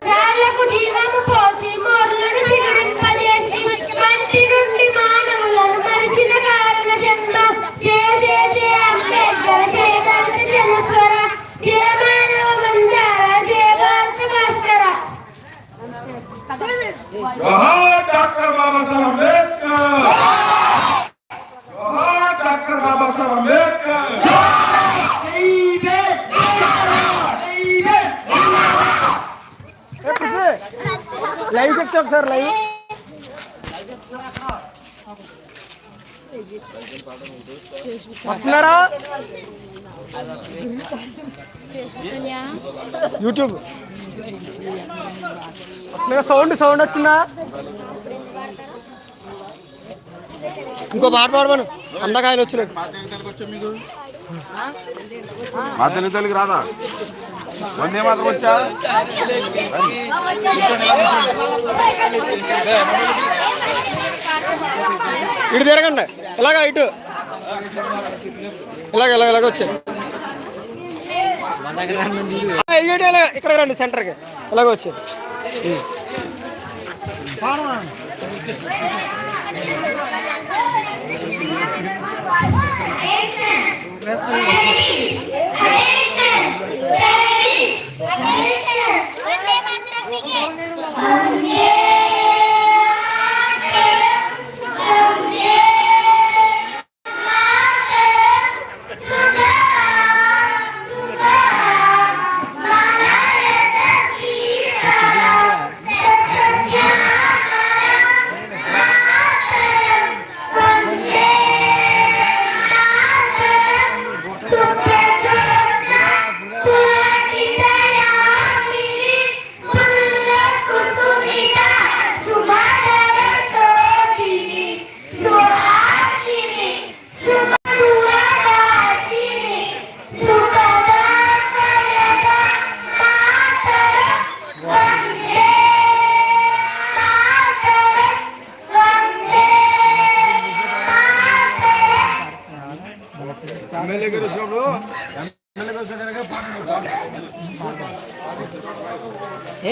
రాళ్లకు జీవము పోసి మోర్లను చిగురింపజేసి మంటి నుండి మానవులను మరిచిన కారణ జన్మ జయ జయ జయ అంబేద్కర్ జయ దళిత జనస్వర జయ మానవ మందార జయ భారత భాస్కర. జోహార్ డాక్టర్ బాబాసాహెబ్ అంబేద్కర్. జోహార్ doctor Babasaheb Ambedkar. Live check ఒకసారి లైవ్ వస్తున్నారా యూట్యూబ్ సౌండ్ వచ్చిందా? ఇంకో పాట పాడమను అందకాయలు వచ్చినాయి. మా తెలుగు రాదా? వందే మాత్రం వచ్చా? ఇటు తిరగండి, ఇలాగా ఇటు ఇలాగ వచ్చాయి. ఇక్కడ రండి సెంటర్కి, ఇలాగ వచ్చాయి.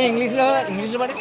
ఇంగ్లీష్లో పడి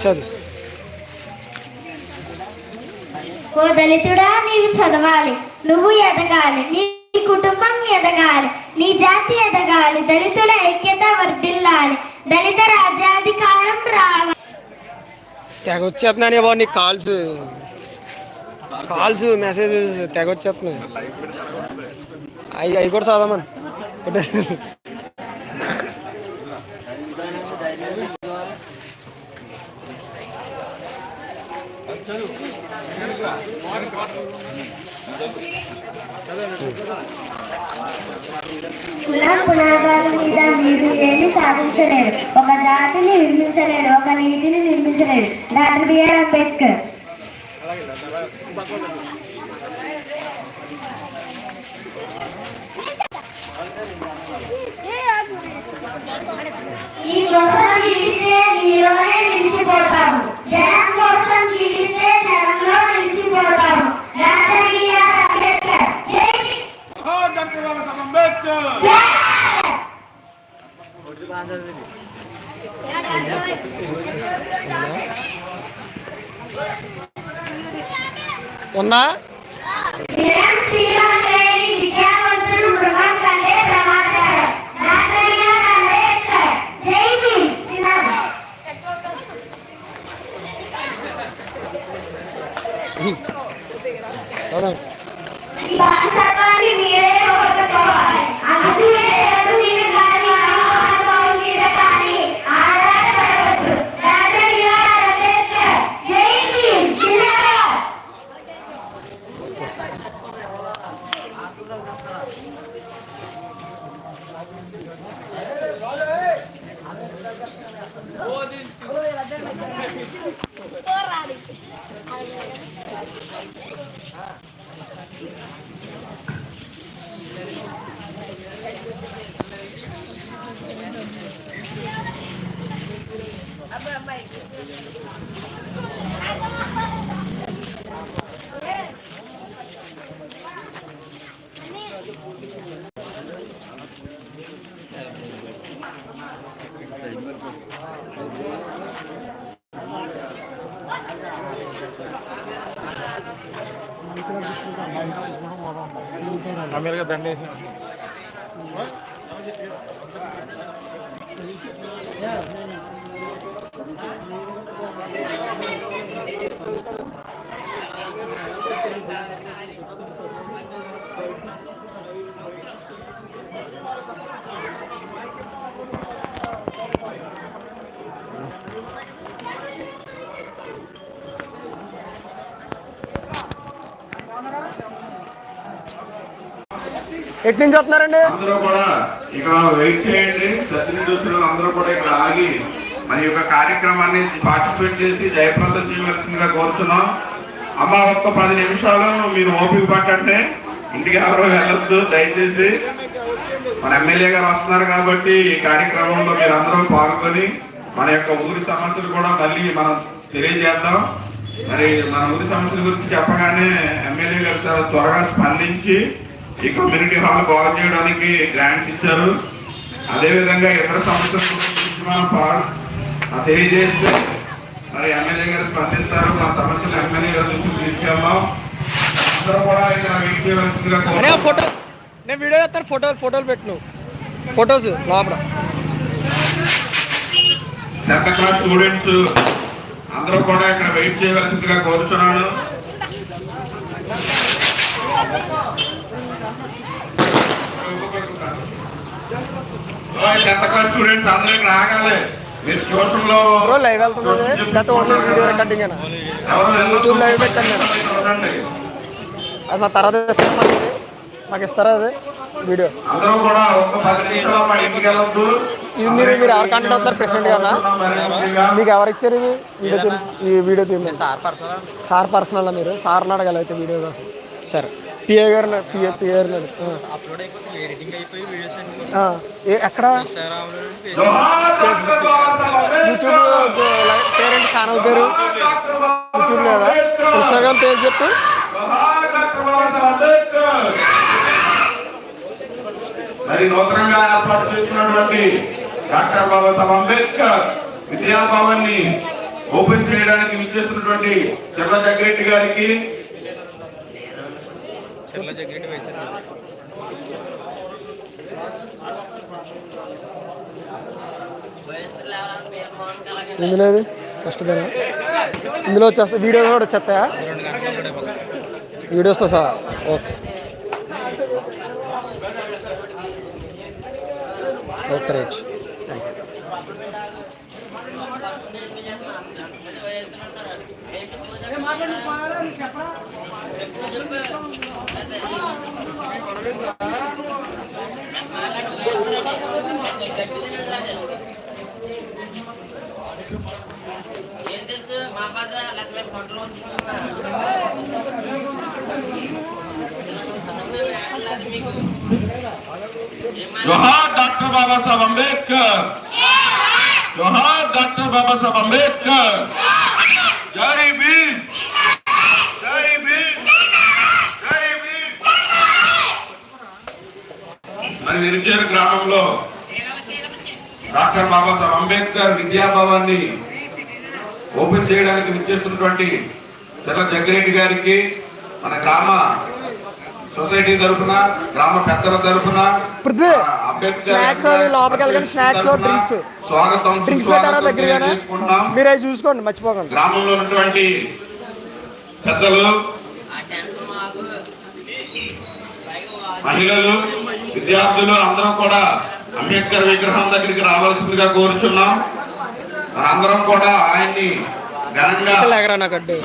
చదువు. ఓ దళితుడా, నీవు చదవాలి, నువ్వు ఎదగాలి, నీ కుటుంబం ఎదగాలి, నీ జాతి ఎదగాలి, దళితుల ఐక్యత వర్ధిల్లాలి, దళిత రాజ్యాధికారం రావాలి. తెగొచ్చేస్తున్నానే బాబు నీకు కాల్స్ మెసేజెస్ తెగొచ్చేస్తున్నాయి. అవి కూడా చదవమని. కుల పునాదాల మీద మీరు ఏమి సాధించలేరు, ఒక జాతిని నిర్మించలేరు, ఒక నీతిని నిర్మించలేరు. Doctor B R Ambedkar. ఈ కోసం గీస్తే నీలోనే నిలిచిపోతాము, జనం కోసం గీస్తే జనంలో నిలిచిపోతాము. ఉందా? అమెరికా దండేసి ఎటు నుంచి వస్తున్నారండి? అందరూ కూడా ఇక్కడ వెయిట్ చేయండి. ప్రతినిధులు అందరూ కూడా ఇక్కడ ఆగి మన యొక్క కార్యక్రమాన్ని పార్టిసిపేట్ చేసి జయప్రదం చేయవలసిందిగా కోరుతున్నాం. అమ్మ ఒక్క 10 నిమిషాలు మీరు ఓపిక పట్టండి, ఇంటికి ఎవరు వెళ్ళొద్దు దయచేసి. మన ఎమ్మెల్యే గారు వస్తున్నారు కాబట్టి ఈ కార్యక్రమంలో మీరు అందరూ పాల్గొని మన యొక్క ఊరి సమస్యలు కూడా మళ్ళీ మనం తెలియజేద్దాం. మరి మన ఊరి సమస్యల గురించి చెప్పగానే ఎమ్మెల్యే గారు చాలా త్వరగా స్పందించి ఈ కమ్యూనిటీ హాల్ బాగు చేయడానికి గ్రాంట్స్ ఇచ్చారు. అదేవిధంగా ఇతర సమస్యల గురించి మనం తెలియజేస్తే మరి ఎమ్మెల్యే గారు స్పందిస్తారు. మన సమస్యలు ఎమ్మెల్యే గారు దృష్టికి తీసుకెళ్దాం. అందరూ కూడా ఇక్కడ వెయిట్ చేయవలసిందిగా ఫోటో నేను వీడియో చేస్తాను. ఫోటోలు పెట్టు, ఫొటోస్ లోపల. 10th క్లాస్ స్టూడెంట్స్ అందరూ కూడా ఇక్కడ వెయిట్ చేయవలసిందిగా కోరుతున్నాను. 10th క్లాస్ స్టూడెంట్స్ అందరూ ఇక్కడ ఆగాలి. మీరు ట్యూషన్ లో లైవ్ వెళ్తుంది. గత only video recording YouTube live పెట్టాను నేను. అది మా తర్వాత మాకు ఇస్తారా అది వీడియో? అందరూ కూడా ఒక్క 10 నిమిషాలు మా ఇంటికి వెళ్ళొద్దు. ఇది మీరు ఎవరు కంటెంట్ అవుతారు? ప్రెసిడెంట్ గానా? మీకు ఎవరు ఇచ్చారు ఇది వీడియో? ఈ వీడియో తీయండి. సార్ పర్సనల్ మీరు సార్ని అడగాలి అయితే వీడియో కోసం. సరే పిఏ గారు పిఏ గారు ఎక్కడ యూట్యూబ్ పేరెంట్ ఛానల్ పేరు యూట్యూబ్ లేదా ఇన్స్టాగ్రామ్ పేజ్ చెప్పు. మరి నూతనంగా ఏర్పాటు చేస్తున్నటువంటి డాక్టర్ బాబాసాహెబ్ అంబేద్కర్ విద్యాభవన్ ని ఓపెన్ చేయడానికి విచ్చేస్తున్నటువంటి చెర్ల జగ్గిరెడ్డి గారికి ఇందులో ఫస్ట్ దాని ఇందులో వచ్చేస్తా వీడియో కూడా వచ్చేస్తాయా? వీడియోస్తో sir okay okay right thanks. जोहार डॉक्टर बाबा साहब अंबेडकर, जोहार डॉक्टर बाबा साहब अंबेडकर, जय भीम, जय भीम, जय भीम. మరి నిరుచేరు గ్రామంలో డాక్టర్ బాబాసాహెబ్ అంబేద్కర్ విద్యాభవన్ని ఓపెన్ చేయడానికి విచ్చేస్తున్నటువంటి చెల్ల జగ్గిరెడ్డి గారికి మన గ్రామ సొసైటీ తరఫున గ్రామ పెద్దల తరఫున స్వాగతం చేసుకుంటున్నాం. మీరు అవి చూసుకోండి, మర్చిపోకండి. గ్రామంలో ఉన్నటువంటి పెద్దలు, మహిళలు, విద్యార్థులు అందరం కూడా అంబేద్కర్ విగ్రహం దగ్గరికి రావాల్సిందిగా కోరుచున్నాం. మనందరం కూడా ఆయన్ని ఘనంగా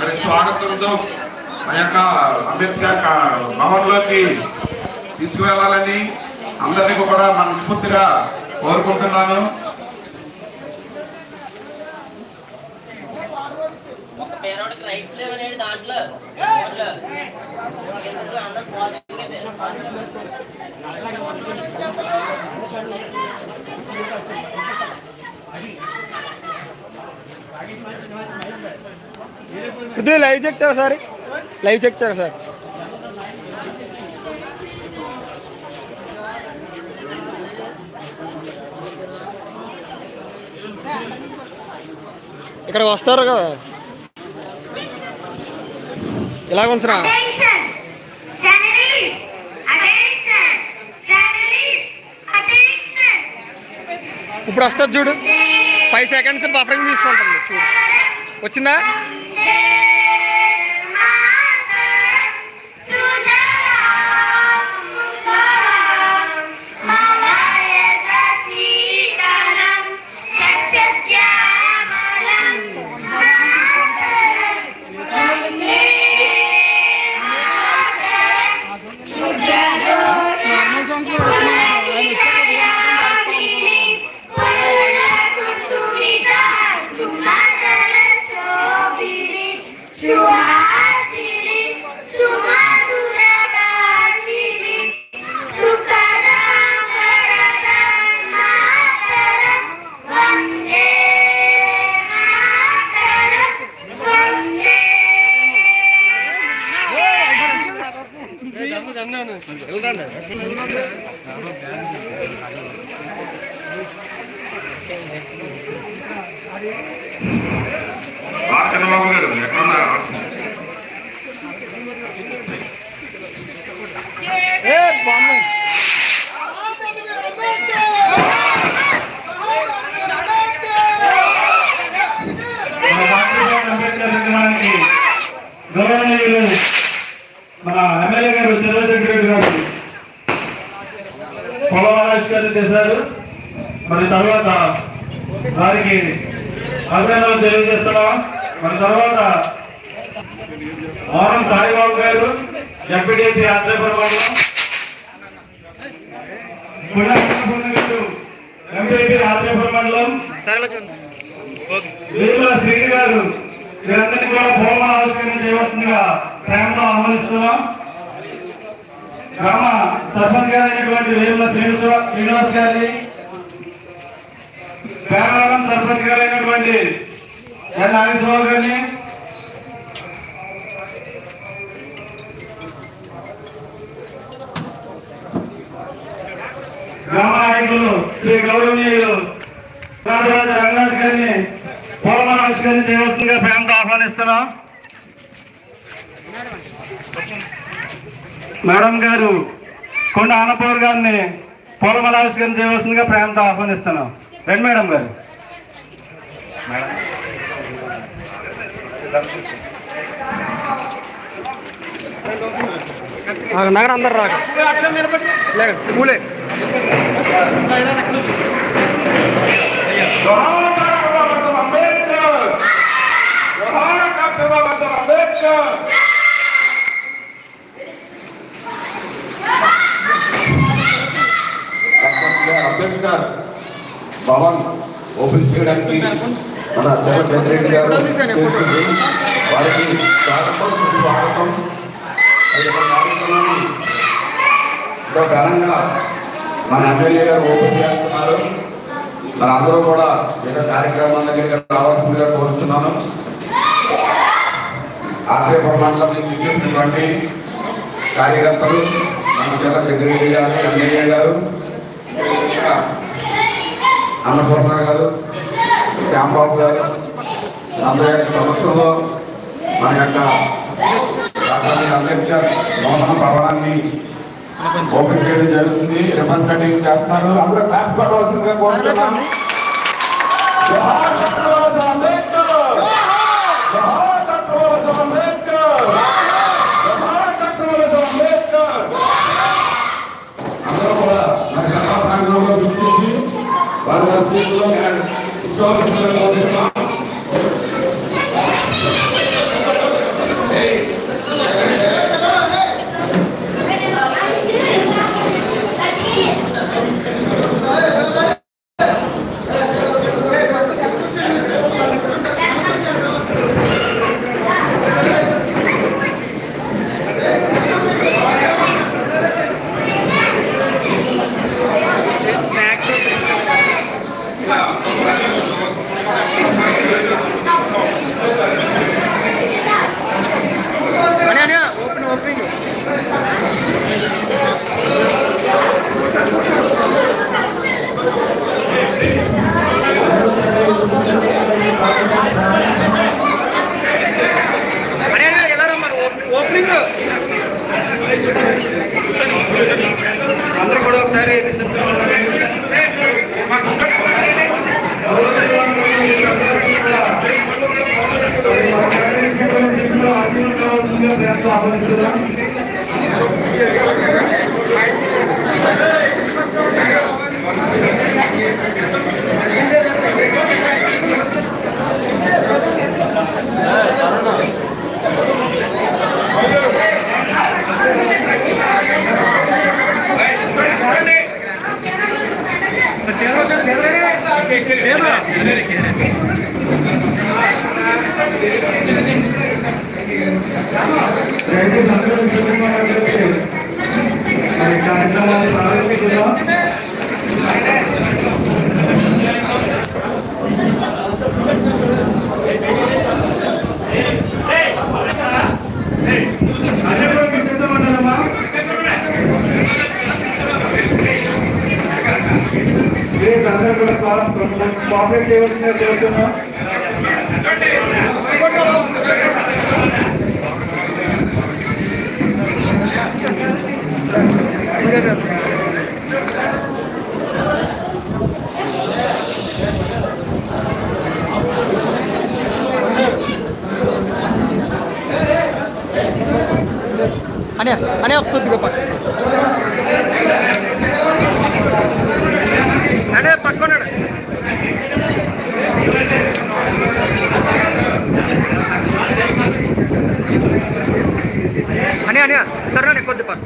మరి స్వాగతంతో మన యొక్క అంబేద్కర్ భవన్లోకి తీసుకువెళ్ళాలని అందరినీ కూడా మనస్ఫూర్తిగా కోరుకుంటున్నాను. ఇది లైవ్ చెక్ చేయ సార్, లైవ్ చెక్ చేయ సార్. ఇక్కడికి వస్తారు కదా, ఇలాగ ఉంచరా. ఇప్పుడు వస్తుంది చూడు, 5 seconds బఫరింగ్ తీసుకుంటుంది చూడు. వచ్చిందా? చంద్రబాబు గారు ఎక్కడున్నారు? అంబేద్కర్ విగ్రహానికి గౌరవనీయులు మన ఎమ్మెల్యే గారు చంద్రశేఖర్ గారు పొలవారావిష్కరణ చేశారు. మరి తర్వాత వారికి అభినందనలు తెలియజేస్తున్నాం. మన తర్వాత మౌనం సాయిబాబు గారు ఎంపీటీసీ ఆత్రేయపురం మండలం, ఎంపీటీ ఆత్రేయపురం మండలం, వేముల శ్రీని గారు వీరందరినీ కూడా పూలమాల ఆవిష్కరణ చేయవలసిందిగా ప్రేమతో ఆహ్వానిస్తున్నాం. గ్రామ సర్పంచ్ గారు అయినటువంటి వేముల శ్రీనివాస్ గారిని, పేరావరం సర్పంచ్ గారు అయినటువంటి ఎన్ నాగేశ్వరరావు గారిని, గ్రామ నాయకులు శ్రీ గౌరవనీయులు రాజరాజ రంగరాజు గారిని పూలమాల ఆవిష్కరణ చేయవలసిందిగా ప్రేమతో ఆహ్వానిస్తున్నాం. మేడం గారు కొండ ఆనపూర్ గారిని పూలమాల ఆవిష్కరణ చేయవలసిందిగా ప్రేమతో ఆహ్వానిస్తున్నాం. రండి మేడం గారు. నగర అందరు రాక పూలే అంబేద్కర్ భవన్ ఓపెన్ చేయడానికి మన చంద్రశేఖర్ గారు వారికి స్వాగతం. ఘనంగా మన ఎమ్మెల్యే గారు ఓపెన్ చేస్తున్నారు. మన అందరూ కూడా ఏదో కార్యక్రమం దగ్గరికి రావాల్సిందిగా కోరుతున్నాను. ఆత్రేయపురం మండలం నుంచి ఇచ్చేసినటువంటి కార్యకర్తలు మన చంద్రశేఖర్ గారు, ఎమ్మెల్యే గారు, అన్నపూర్ణ గారు, శ్యాంబాబు గారు అందరి యొక్క సమక్షంలో మన యొక్క డాక్టర్ అంబేద్కర్ భవన భవనాన్ని ఓపెన్ చేయడం జరుగుతుంది. రిబన్ కటింగ్ చేస్తున్నారు. అందరూ క్లాస్ పడవలసిందిగా కోరుతున్నాం. అందరూ కూడా మన కళా ప్రాంగణంలో విచ్చేసి వారి వారి సీట్లో కోరుతున్నాం. అందరూ కూడా ఒకసారి కార్యక్రమాన్ని ప్రారంభిస్తున్నాం. అన్నపూర్ణకి సిద్ధమన్నారమ్మా. అందరూ కూడా కోఆపరేట్ చేయవలసిందిగా కోరుతున్నాం. అనే కొద్దిగా అనే పక్కన్నాడు. అనే అనే తరుణే కొద్ది పక్క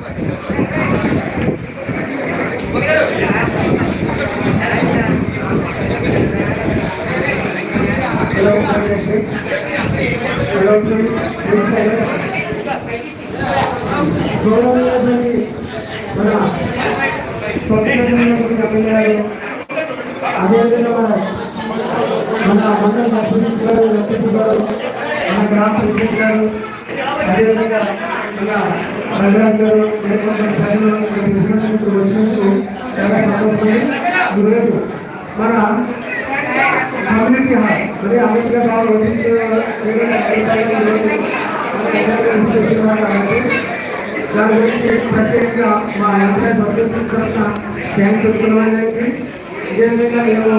అదేవిధంగా మన మండల సర్పంచ్ గారు, ఎస్పీ గారు, మన గ్రామ పంచాయతీ గారు, అదేవిధంగా మన ప్రజలు గారు, వచ్చినందుకు చాలా సంతోషం. ఈరోజు మన కమ్యూనిటీ హాల్ మరి అంబేద్కర్ గారు దాని గురించి ప్రత్యేకంగా మా ఎంప్లాయీస్ అసోసియేషన్ తరఫున థ్యాంక్స్ చెప్తున్నాను. ఇదేవిధంగా నేను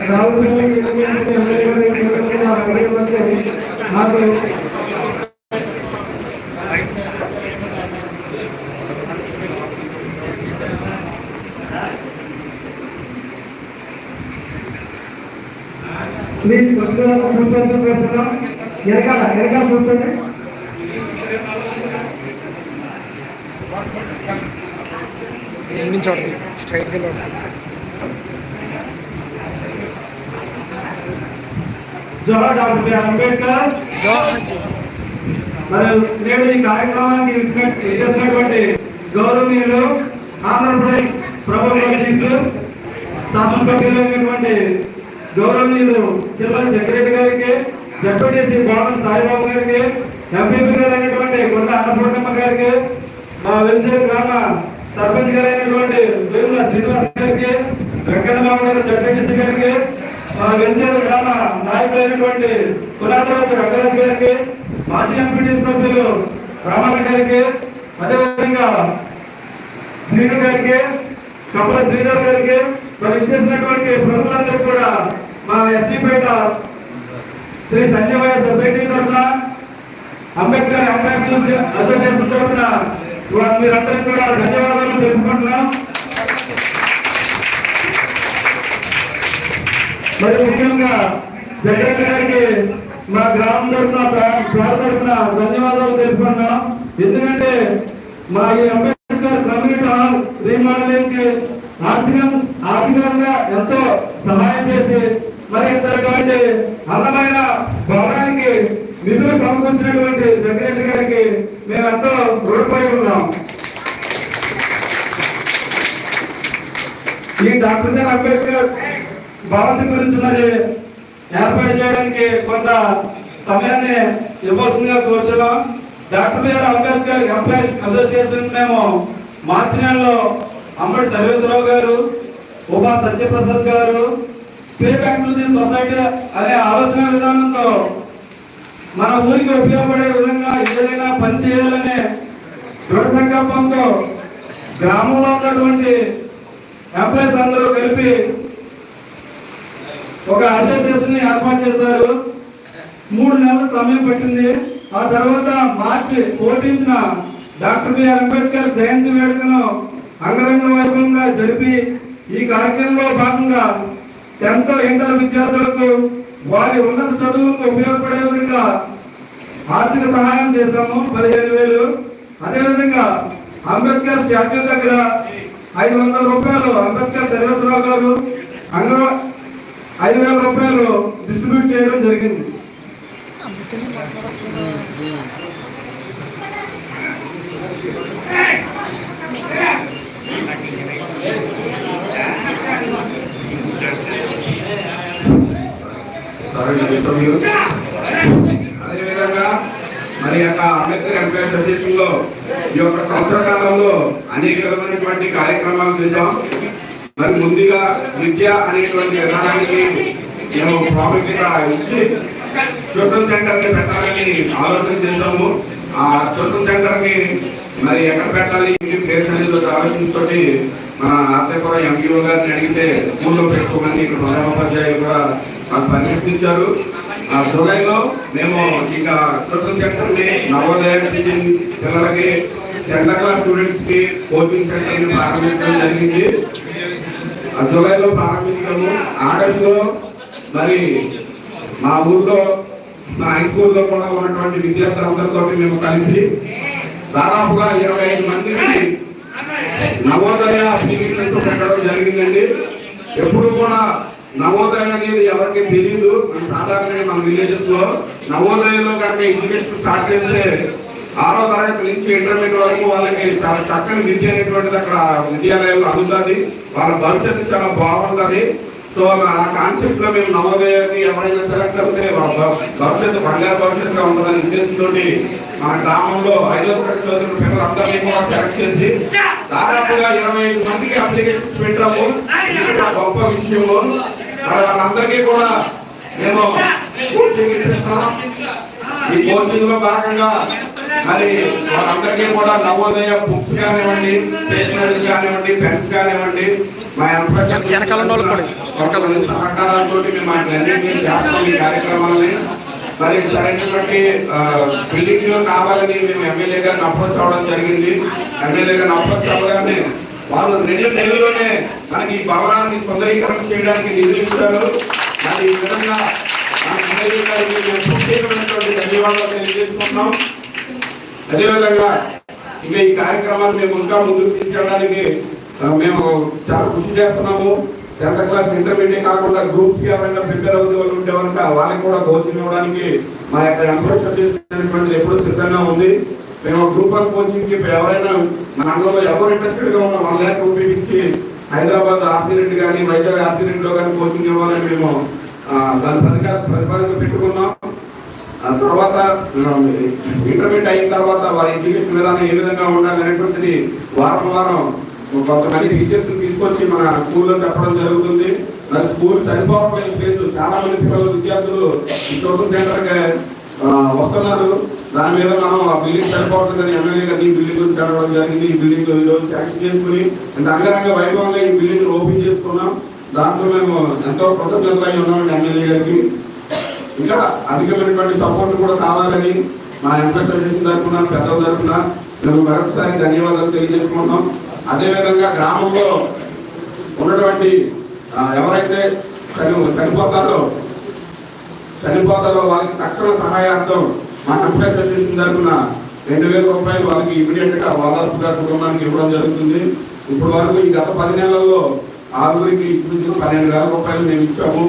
రావులు మాకు ప్లీజ్ కూర్చొని పెడుతున్నాం. వెనకాల కూర్చోండి. చూడండి స్ట్రైట్గా జవహర్ డాక్టర్ బిఆర్ అంబేద్కర్. మరి నేడు ఈ కార్యక్రమానికి ఇచ్చేసినటువంటి గౌరవనీయులు ఆంధ్రప్రదేశ్ ప్రభుత్వ చీఫ్ శాసనసభ్యులైనటువంటి గౌరవనీయులు జిల్లా జగ్గిరెడ్డి గారికి, జడ్పీటీసీ కోటం సాయిబాబు గారికి, ఎంపీపీ గారు అయినటువంటి కొండ అన్నపూర్ణమ్మ గారికి, మా వెల్చేరు గ్రామ సర్పంచ్ గారైనటువంటి వేముల శ్రీనివాస్ గారికి, వెంకన్నబాబు గారు జడ్పీటీసీ గారికి, మన వెంచేరు గ్రామ నాయకులైనటువంటి పునాదరాజు రంగరాజు గారికి, మాజీ ఎంపీటీసీ సభ్యులు రామన్న గారికి, అదేవిధంగా శ్రీను గారికి, కప్పల శ్రీధర్ గారికి, మరి ఇచ్చేసినటువంటి ప్రముఖులందరికీ కూడా మా ఎస్సీపేట శ్రీ సంజయ్ సొసైటీ తరఫున, అంబేద్కర్ ఎంప్లాయీస్ అసోసియేషన్ తరఫున మీరందరికీ కూడా ధన్యవాదాలు తెలుపుకుంటున్నాం. మరి ముఖ్యంగా జగన్ గారికి మా గ్రామం తరఫున ప్రాణ తరఫున ధన్యవాదాలు తెలుపుకున్నాం. ఎందుకంటే మా ఈ అంబేద్కర్ కమ్యూనిటీ హాల్ రీమోడలింగ్ కి ఆర్థికంగా ఎంతో సహాయం చేసి మరి ఇంతటువంటి అందమైన భవనానికి నిధులు సమకూర్చినటువంటి జగన్ గారికి మేము ఎంతో రుణపడి ఉన్నాం. ఈ డాక్టర్ బిఆర్ అంబేద్కర్ భవంతి గురించి మరి ఏర్పాటు చేయడానికి కొంత సమయాన్ని ఇవ్వాల్సిందిగా కోరుచున్నాం. Doctor B R Ambedkar employees association మేము మార్చి నెలలో Ambadi Sarveswararao garu, Upa Satyaprasad garu pay back to the society అనే ఆలోచన విధానంతో మన ఊరికి ఉపయోగపడే విధంగా ఏదైనా పని చేయాలనే దృఢ సంకల్పంతో గ్రామంలో ఉన్నటువంటి ఎంప్లాయీస్ అందరూ కలిపి ఒక అసోసియేషన్ ఏర్పాటు చేశారు. 3 నెలల సమయం పట్టింది. ఆ తర్వాత మార్చి 14న డాక్టర్ బిఆర్ అంబేద్కర్ జయంతి వేడుకను అంగరంగ వైభవంగా జరిపి ఈ కార్యక్రమంలో భాగంగా 10th ఇంటర్ విద్యార్థులకు వారి ఉన్నత చదువులకు ఉపయోగపడే విధంగా ఆర్థిక సహాయం చేశాము 15,000. అదేవిధంగా అంబేద్కర్ స్టాట్యూ దగ్గర 500 రూపాయలు అంబేద్కర్ సర్వేశ్వరరావు గారు 5,000 రూపాయలు డిస్ట్రిబ్యూట్ చేయడం జరిగింది. అదేవిధంగా మరి యొక్క అంబేద్కర్ ఎంప్లాయీస్ అసోసియేషన్ లో ఈ యొక్క సంవత్సర కాలంలో అనేక విధమైనటువంటి కార్యక్రమాలు చేశాం. మరి ముందుగా విద్య అనేటువంటి విధానానికి మేము ప్రాముఖ్యత ఇచ్చి ట్యూషన్ సెంటర్ ని పెట్టాలని ఆలోచన చేశాము. ఆ ట్యూషన్ సెంటర్ ని మరి ఎక్కడ పెట్టాలి ప్లేస్ అనేది ఆలోచనతో మన ఆర్తపురం ఎంపీఓ గారిని అడిగితే స్కూల్లో పెట్టుకోమని ఇక్కడ ప్రధానోపాధ్యాయులు కూడా మాకు పర్మిషన్ ఇచ్చారు. జూలైలో మేము ఇంకా ట్యూషన్ సెంటర్ ని నవోదయ పిల్లలకి 10th క్లాస్ స్టూడెంట్స్ కి కోచింగ్ సెంటర్ ని ప్రారంభించడం జరిగింది. జూలైలో ప్రారంభించాము. ఆగస్టులో మరి మా ఊర్లో మా హై స్కూల్లో కూడా ఉన్నటువంటి విద్యార్థులందరితో మేము కలిసి దాదాపుగా 25 మందికి నవోదయ అప్లికేషన్స్ పెట్టడం జరిగిందండి. ఎప్పుడు కూడా నవోదయ అనేది ఎవరికి తెలియదు. సాధారణంగా మన విలేజెస్ లో నవోదయలో కనుక ఎడ్యుకేషన్ స్టార్ట్ చేస్తే 6వ తరగతి నుంచి ఇంటర్మీడియట్ వరకు వాళ్ళకి చాలా చక్కని విద్య అనేటువంటిది అక్కడ విద్యాలయాల్లో అందుతుంది. వాళ్ళ భవిష్యత్తు చాలా బాగుంటుంది. సో ఆ కాన్సెప్ట్ లో మేము నవోదయాన్ని ఎవరైనా సెలెక్ట్ అవుతే భవిష్యత్తు బంగారు భవిష్యత్తుగా ఉంటుందనే ఉద్దేశంతో మన గ్రామంలో 5వ తరగతి చదువుతున్న పిల్లలందరినీ కూడా సెలెక్ట్ చేసి దాదాపుగా 25 మందికి అప్లికేషన్స్ పెట్టాము. ఇది గొప్ప విషయము. వాళ్ళందరికీ కూడా మేము కోచింగ్ ఇప్పిస్తాం. ఈ కోచింగ్ లో భాగంగా మరి వాళ్ళందరికీ కూడా నవోదయ బుక్స్ కానివ్వండి, స్టేషనరీస్ కానివ్వండి, పెన్స్ కానివ్వండి, మా సహకారాలతో మేము అన్నింటినీ చేస్తాం. ఈ కార్యక్రమాలని మరి సరైనటువంటి బిల్డింగ్ కావాలని మేము ఎమ్మెల్యే గారిని అప్రోచ్ అవ్వడం జరిగింది. ఎమ్మెల్యే గారిని అప్రోచ్ అవ్వగానే వాళ్ళు 2 నెలల్లోనే మనకి ఈ భవనాన్ని సుందరీకరణ చేయడానికి నిధులు ఇచ్చారు. మరి ఈ విధంగా ఎమ్మెల్యే గారికి మేము ప్రత్యేకమైనటువంటి ధన్యవాదాలు తెలియజేసుకుంటున్నాం. అదేవిధంగా ఇంకా ఈ కార్యక్రమాన్ని మేము ఇంకా ముందుకు తీసుకెళ్ళడానికి మేము చాలా కృషి చేస్తున్నాము. 10th క్లాస్ ఇంటర్మీడియట్ కాకుండా గ్రూప్స్ కి ఎవరైనా ప్రిపేర్ అవుతూ వాళ్ళు ఉంటే కనుక వాళ్ళకి కూడా కోచింగ్ ఇవ్వడానికి మా యొక్క ఎంప్లాయీస్ అసోసియేషన్ ఎప్పుడు సిద్ధంగా ఉంది. మేము గ్రూప్ 1 కోచింగ్ కి ఎవరైనా మన అందులో ఎవరు ఇంట్రెస్టెడ్ గా ఉన్నా 1 lakh రూపీస్ ఇచ్చి హైదరాబాద్ ఆర్సీ రెడ్డి కానీ వైజాగ్ ఆర్సీ రెడ్డిలో కానీ కోచింగ్ ఇవ్వాలని మేము దాని ప్రతిపాదన పెట్టుకున్నాం. తర్వాత ఇంటర్మీడియట్ అయిన తర్వాత వారి ఎడ్యుకేషన్ విధానం ఏ విధంగా ఉండాలి అనేటువంటిది వారం కొంతమంది టీచర్స్ తీసుకొచ్చి మన స్కూల్లో చెప్పడం జరుగుతుంది. మరి స్కూల్ సరిపోవట్లేదు ప్లేస్, చాలా మంది పిల్లలు విద్యార్థులు ఈ ట్యూషన్ సెంటర్కి వస్తున్నారు. దాని మీద మనం ఆ బిల్డింగ్ సరిపోతుందని ఎమ్మెల్యే గారు ఈ బిల్డింగ్ గురించి చదవడం జరిగింది. ఈ బిల్డింగ్ ఈరోజు శాంక్షన్ చేసుకుని ఇంత అంగరంగ వైభవంగా ఈ బిల్డింగ్ ఓపెన్ చేసుకున్నాం. దాంట్లో మేము ఎంతో కృతజ్ఞతలు అయి ఉన్నామండి ఎమ్మెల్యే గారికి. ఇంకా అధికమైనటువంటి సపోర్ట్ కూడా కావాలని మా ఎంపీ సజెషన్ తరఫున పెద్దల తరఫున మేము మరొకసారి ధన్యవాదాలు తెలియజేసుకుంటాం. అదేవిధంగా గ్రామంలో ఉన్నటువంటి ఎవరైతే చనిపోతారో వాళ్ళకి తక్షణ సహాయార్థం మా ఎంపీ సజెషన్ తరఫున 2000 రూపాయలు వాళ్ళకి ఇమీడియట్ గా వాదార్పుగా కుటుంబానికి ఇవ్వడం జరుగుతుంది. ఇప్పుడు వరకు ఈ గత 10 నెలల్లో 6గురికి ఇంచుమించు 12,000 రూపాయలు మేము ఇచ్చాము.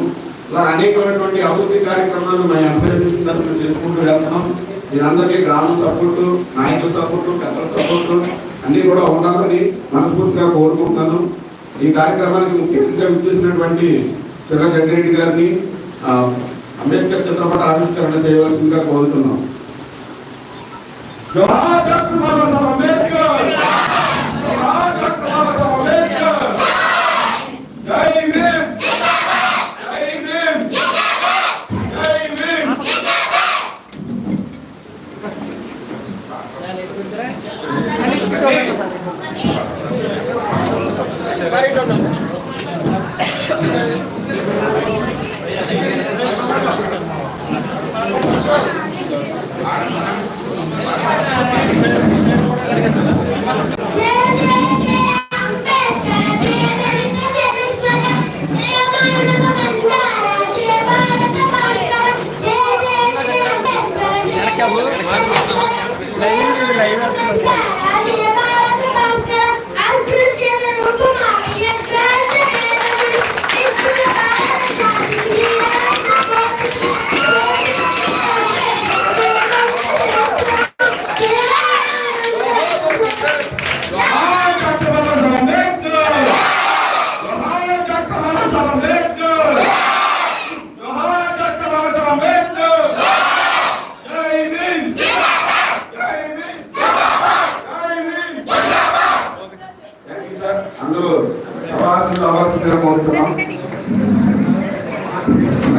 ఇలా అనేకమైనటువంటి అభివృద్ధి కార్యక్రమాలు మా ఎంపీ సజెషన్ తరఫున చేసుకుంటూ వెళ్తున్నాం. దీనందరికీ గ్రామ సపోర్టు, నాయకుల సపోర్టు, పెద్దల సపోర్టు అన్నీ కూడా ఉండాలని మనస్ఫూర్తిగా కోరుకుంటున్నాను. ఈ కార్యక్రమానికి ముఖ్యంగా విచ్చేసినటువంటి చిర్ర జగ్గిరెడ్డి గారిని అంబేద్కర్ చిత్రపట ఆవిష్కరణ చేయవలసిందిగా కోరుతున్నాం.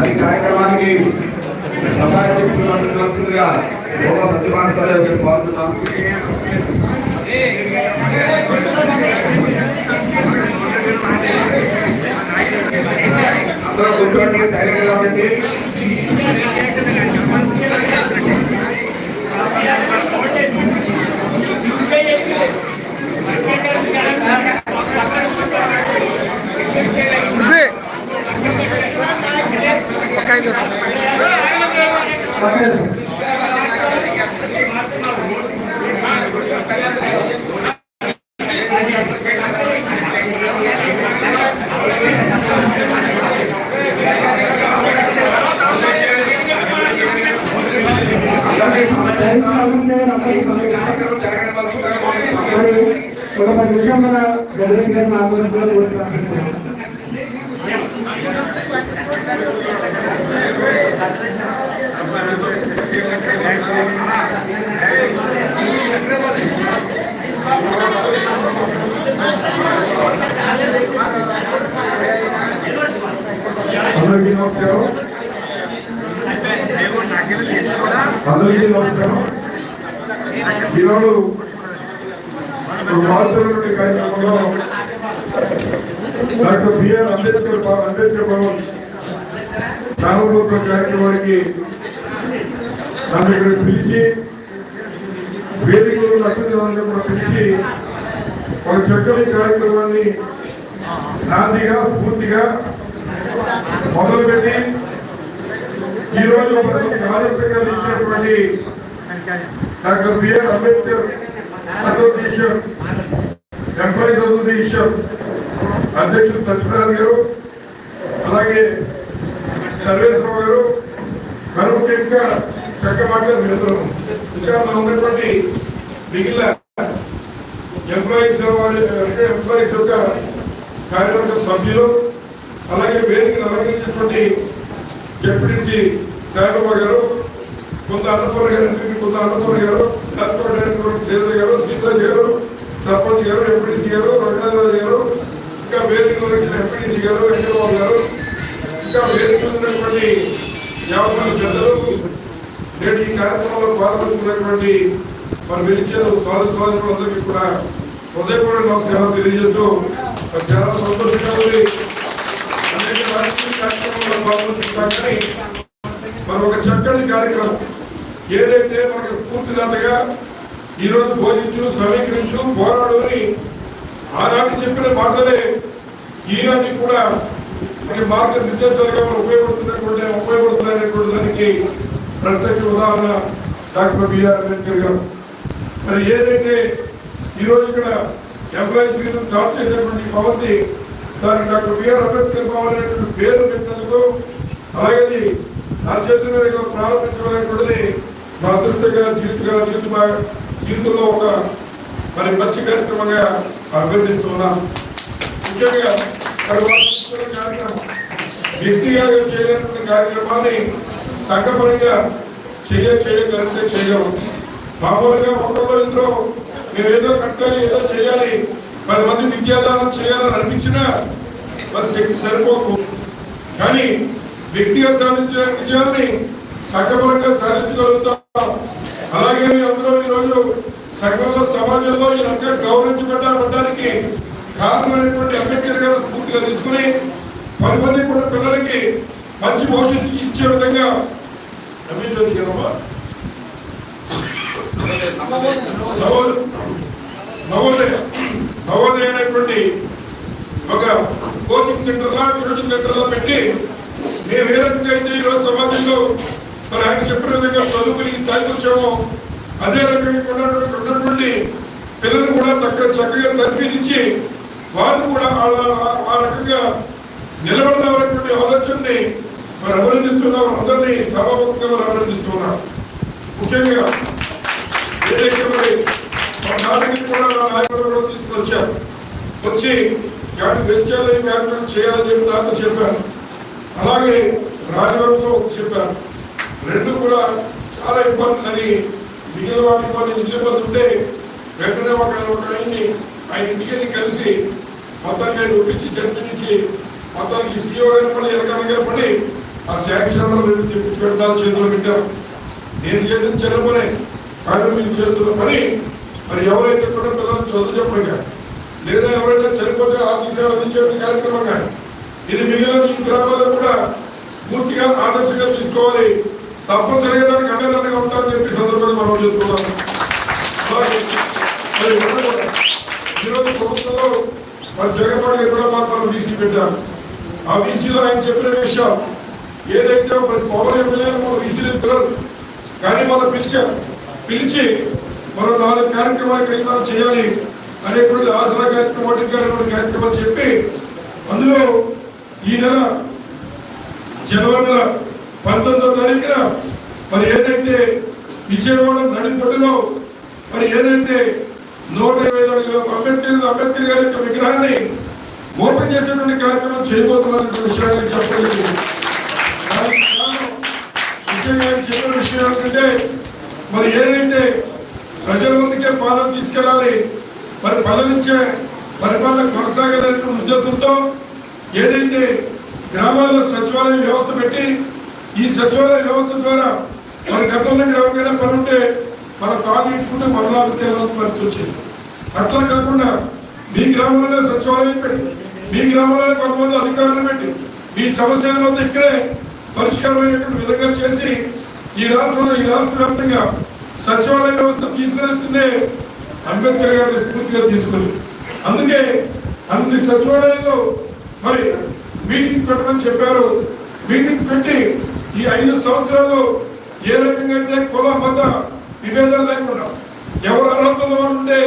ఈ కార్యక్రమానికి అందరూ కూర్చోండి, సైలెంట్గా ఉండండి. ఒక 10 నిమిషాలు మన జగన్ గారి మాట్లాడుతున్నారు. అందరికీ నమస్కారం. ఈరోజు మాతృ కార్యక్రమంలో డాక్టర్ బిఆర్ అంబేద్కర్ భవన్ ప్రారంభోత్సవ కార్యక్రమానికి నన్ను ఇక్కడికి పిలిచి వేదికలు అభ్యర్థులను కూడా పిలిచి ఒక చక్కని కార్యక్రమాన్ని నాందిగా స్ఫూర్తిగా మొదలుపెట్టి ఈరోజు మనకి ఆదర్శంగా ఇచ్చినటువంటి doctor B R Ambedkar association employees association అధ్యక్షుడు సత్యనారాయణ గారు, అలాగే సర్వేశ్వరరావు గారు, మరి ముఖ్యంగా చక్కమాటలు మిత్రులు, ఇంకా మనం ఉన్నటువంటి మిగిలిన ఎంప్లాయీస్ యొక్క కార్యవర్గ సభ్యులు, అలాగే వేదికను అలంకరించినటువంటి డిప్యూటీ సాయిబాబా గారు, కొంత అన్నపూర్ణ గారు ఎంపీ, కొంత అన్నపూర్ణ గారు, సర్పంచ్ శ్రీధర్ గారు, సీతారాజ్ గారు, సర్పంచ్ గారు, ఎంపీడీసీ గారు, రంగనాథరాజు గారు, ఇంకా వేదిక ఎంపీడీసీ గారు, వెంకటబాబు గారు, ఇంకా వేదిక ఉన్నటువంటి యాభై పెద్దలు, నేడు ఈ కార్యక్రమంలో పాల్గొంటున్నటువంటి మరి వెలిచేరు స్వాతంత్రులందరికీ కూడా హృదయపూర్వక నమస్కారం తెలియజేస్తూ చాలా సంతోషంగా ఉంది. అనేక రాజకీయ కార్యక్రమంలో పాల్గొంటున్నాం. మరి ఒక చక్కని కార్యక్రమం ఏదైతే మనకు స్ఫూర్తిదాతగా ఈరోజు బోధించు, సమీకరించు, పోరాడు అని ఆనాటి చెప్పిన మాటలే ఈనాటి కూడా మార్గ నిర్దేశాలుగా మనం ఉపయోగపడుతున్నటువంటి దానికి ప్రత్యక్ష ఉదాహరణ డాక్టర్ బిఆర్ అంబేద్కర్ గారు. మరి ఏదైతే ఈరోజు ఇక్కడ ఎంప్లాయీస్ యూనియన్ స్టార్ట్ చేసినటువంటి భవంతి, దానికి డాక్టర్ బిఆర్ అంబేద్కర్ భవన్ అనేటువంటి పేరు పెట్టినందుకు, అలాగే నా చేతుల మీద ప్రారంభించబడినటువంటిది మా అదృష్టంగా జీవితంలో ఒక మరి మంచి కార్యక్రమంగా అభివర్ణిస్తున్నాను. ముఖ్యంగా కార్యక్రమం వ్యక్తిగా చేయలేనటువంటి కార్యక్రమాన్ని సంఘపరంగా చేయగలిగితే చేయగలం. మామూలుగా ఒకరో ఇద్దరు మేము ఏదో కట్టాలి, ఏదో చేయాలి, 10 మంది విద్యాదానం చేయాలని అనిపించినా మరి శక్తి సరిపోకు. కానీ వ్యక్తిగా సాధించిన విజయాన్ని సంఘపరంగా సాధించగలుగుతాం. అలాగే అందరూ ఈరోజు సంఘంలో, సమాజంలో ఈ రకంగా గౌరవించబడ్డానికి కారణమైనటువంటి అంబేద్కర్ గారు స్ఫూర్తిగా తీసుకుని 10 మంది కూడా పిల్లలకి మంచి భవిష్యత్తు ఇచ్చే విధంగా నవోదయ అనేటువంటి ఒక కోచింగ్ సెంటర్లా, ట్యూషన్ సెంటర్లా పెట్టి మేము ఏ రకంగా అయితే ఈరోజు సమాజంలో మరి ఆయన చెప్పిన విధంగా చదువుకుని స్థాయికి వచ్చామో అదే రకంగా ఉన్నటువంటి పిల్లలు కూడా చక్కగా తర్ఫీదించి వారిని కూడా ఆ రకంగా నిలబడదామనేటువంటి ఆలోచనని మరి అభినందిస్తున్నాం. అందరినీ సభాముఖంగా మరి అభినందిస్తున్నాం. ముఖ్యంగా ఏదైతే మరి నాటికి కూడా నాయకులు కూడా తీసుకుని వచ్చారు. వచ్చి వెచ్చాలని కార్యక్రమం చేయాలని చెప్పి నాతో చెప్పారు. అలాగే రాజవర్గంలో చెప్పారు. రెండు కూడా చాలా ఇంపార్టెంట్ అని. మిగిలిన వాటి కొన్ని నిజపడుతుంటే వెంటనే ఒక ఆయన ఇంటికి కలిసి మొత్తానికి ఆయన ఒప్పించి చర్చించి మొత్తానికి సీఓ గారి పని ఎలకాలుగా పడి ఆ శాంక్షన్లో రెండు తెప్పించి పెట్టాలి, చేతులు పెట్టారు. నేను చేసిన చిన్న పని, కానీ మీరు చేస్తున్న పని మరి ఎవరైతే కూడా పిల్లలు చదువు చెప్పడం కానీ లేదా ఎవరైనా చనిపోతే ఆర్థిక సేవ అందించే కార్యక్రమం కానీ ఇది మిగిలిన ఈ గ్రామాల్లో కూడా పూర్తిగా ఆదర్శంగా తీసుకోవాలి. తప్పనిసరిగా దానికి అండదండగా ఉంటారని చెప్పి సందర్భంగా మనం చేస్తున్నాం. ఈరోజు ప్రభుత్వంలో మరి జగన్మోహన్ గారు కూడా మనం వీసీ పెట్టారు. ఆ వీసీలో ఆయన చెప్పిన విషయం ఏదైతే ప్రతి పౌర ఎమ్మెల్యేలు మనం వీసీలు పిల్లలు కానీ మనం పిలిచి మరో 4 కార్యక్రమాలు కలిగి మనం చేయాలి అనేటువంటి ఆసరా కార్యక్రమం, వడ్డీ కార్యక్రమం చెప్పి అందులో ఈ నెల జనవరి నెల 19వ తారీఖున మరి ఏదైతే విజయవాడ నడిపొడ్డులో మరి ఏదైతే 125 అడుగుల అంబేద్కర్ గారి యొక్క విగ్రహాన్ని ఓపెన్ చేసేటువంటి కార్యక్రమం చేయబోతున్న విషయాన్ని చెప్పలేదు. ముఖ్యంగా చెప్పిన విషయం ఏంటంటే మరి ఏదైతే ప్రజల ముందుకే పాలన తీసుకెళ్ళాలి, మరి పాలనించే పరిపాలన కొనసాగాలనేటువంటి ఉద్దేశంతో ఏదైతే గ్రామాల్లో సచివాలయ వ్యవస్థ పెట్టి ఈ సచివాలయ వ్యవస్థ ద్వారా మన గతంలో ఎవరికైనా పని ఉంటే మన కాలు ఇచ్చుకుంటే మరలాభికి వెళ్ళాల్సిన పరిస్థితి వచ్చింది. అట్లా కాకుండా మీ గ్రామంలోనే సచివాలయం పెట్టి మీ గ్రామంలోనే కొంతమంది అధికారులు పెట్టి మీ సమస్యల ఇక్కడే పరిష్కారం అయ్యేటువంటి విధంగా చేసి ఈ రాష్ట్ర వ్యాప్తంగా సచివాలయ వ్యవస్థ తీసుకునే అంబేద్కర్ గారిని స్ఫూర్తిగా తీసుకుని అందుకే అన్ని సచివాలయంలో మరి మీటింగ్స్ పెట్టమని చెప్పారు. మీటింగ్స్ పెట్టి ఈ 5 సంవత్సరాల్లో ఏ రకంగా అయితే కుల మత విభేదాలు లేకుండా ఎవరు అర్హతలు ఉంటే